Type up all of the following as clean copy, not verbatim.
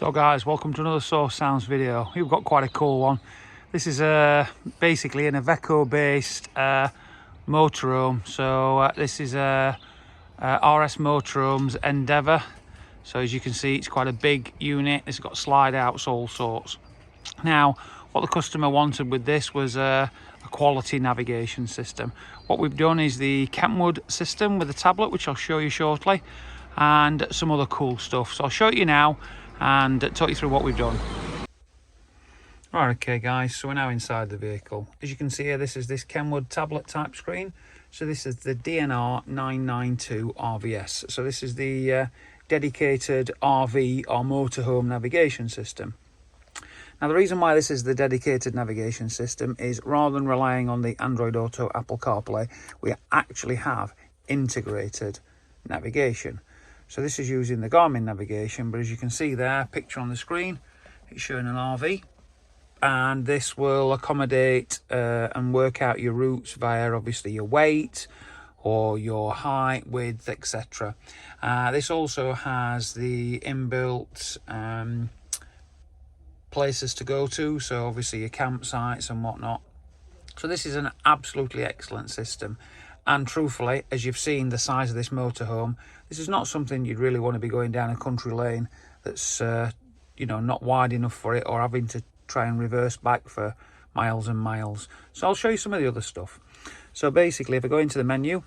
So guys, welcome to another Source Sounds video. We've got quite a cool one. This is basically an Iveco based motorhome. So this is RS Motorhome's Endeavour. So as you can see, it's quite a big unit. It's got slide outs, all sorts. Now, what the customer wanted with this was a quality navigation system. What we've done is the KENWOOD system with the tablet, which I'll show you shortly, and some other cool stuff. So I'll show it you now and talk you through what we've done. Right, okay guys, so we're now inside the vehicle. As you can see here, this is this KENWOOD tablet type screen. So this is the DNR992RVS. So this is the dedicated RV or motorhome navigation system. Now the reason why this is the dedicated navigation system is rather than relying on the Android Auto, Apple CarPlay, we actually have integrated navigation. So this is using the Garmin navigation, but as you can see there, picture on the screen, it's showing an RV, and this will accommodate and work out your routes via obviously your weight or your height, width, etc. This also has the inbuilt places to go to, so obviously your campsites and whatnot. So this is an absolutely excellent system, and truthfully, as you've seen the size of this motorhome, this is not something you'd really want to be going down a country lane that's you know, not wide enough for it, or having to try and reverse back for miles and miles. So I'll show you some of the other stuff. So basically, if I go into the menu,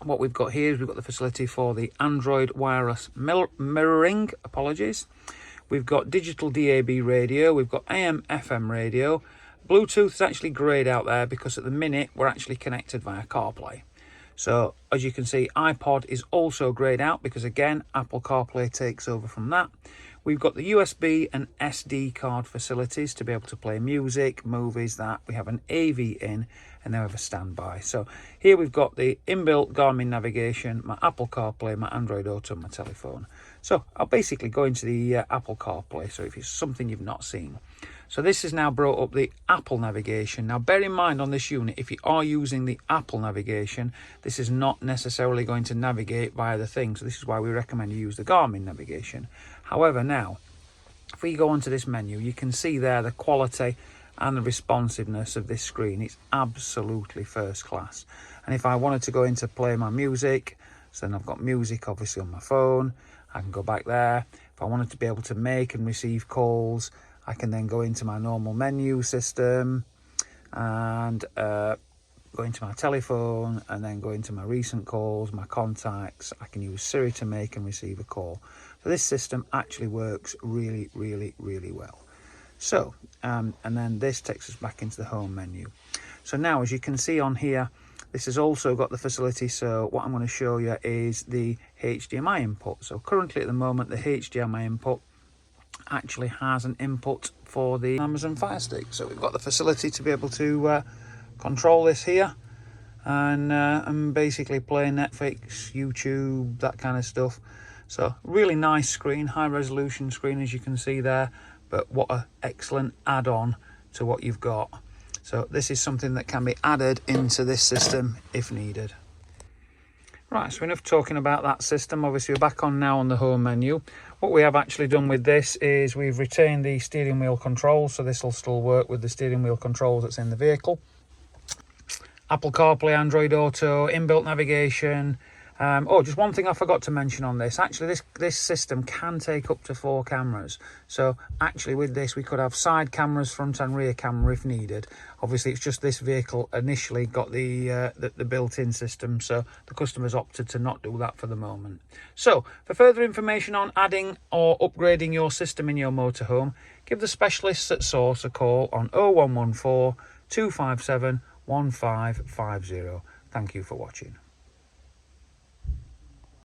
what we've got here is we've got the facility for the Android wireless mirroring, apologies. We've got digital DAB radio, we've got AM, FM radio. Bluetooth is actually greyed out there because at the minute we're actually connected via CarPlay. So as you can see, iPod is also greyed out because again, Apple CarPlay takes over from that. We've got the USB and SD card facilities to be able to play music, movies, that. We have an AV in, and then we have a standby. So here we've got the inbuilt Garmin navigation, my Apple CarPlay, my Android Auto, my telephone. So I'll basically go into the Apple CarPlay, so if it's something you've not seen. So this has now brought up the Apple navigation. Now bear in mind on this unit, if you are using the Apple navigation, this is not necessarily going to navigate via the thing. So this is why we recommend you use the Garmin navigation. However, now, if we go onto this menu, you can see there the quality and the responsiveness of this screen. It's absolutely first class. And if I wanted to go into play my music, so then I've got music obviously on my phone, I can go back there. If I wanted to be able to make and receive calls, I can then go into my normal menu system and go into my telephone, and then go into my recent calls, my contacts. I can use Siri to make and receive a call. So this system actually works really, really, really well. So, and then this takes us back into the home menu. So now, as you can see on here, this has also got the facility. So what I'm going to show you is the HDMI input. So currently at the moment, the HDMI input actually has an input for the Amazon Fire Stick. So we've got the facility to be able to control this here and basically play Netflix, YouTube, that kind of stuff. So really nice screen, high resolution screen, as you can see there, but what an excellent add-on to what you've got. So this is something that can be added into this system if needed. Right, so enough talking about that system. Obviously we're back on now on the home menu. What we have actually done with this is we've retained the steering wheel controls, so this will still work with the steering wheel controls that's in the vehicle. Apple CarPlay, Android Auto, inbuilt navigation. Oh, just one thing I forgot to mention on this. Actually, this system can take up to 4 cameras. So actually with this, we could have side cameras, front and rear camera if needed. Obviously, it's just this vehicle initially got the built-in system, so the customers opted to not do that for the moment. So for further information on adding or upgrading your system in your motorhome, give the specialists at Source a call on 0114 257 1550. Thank you for watching.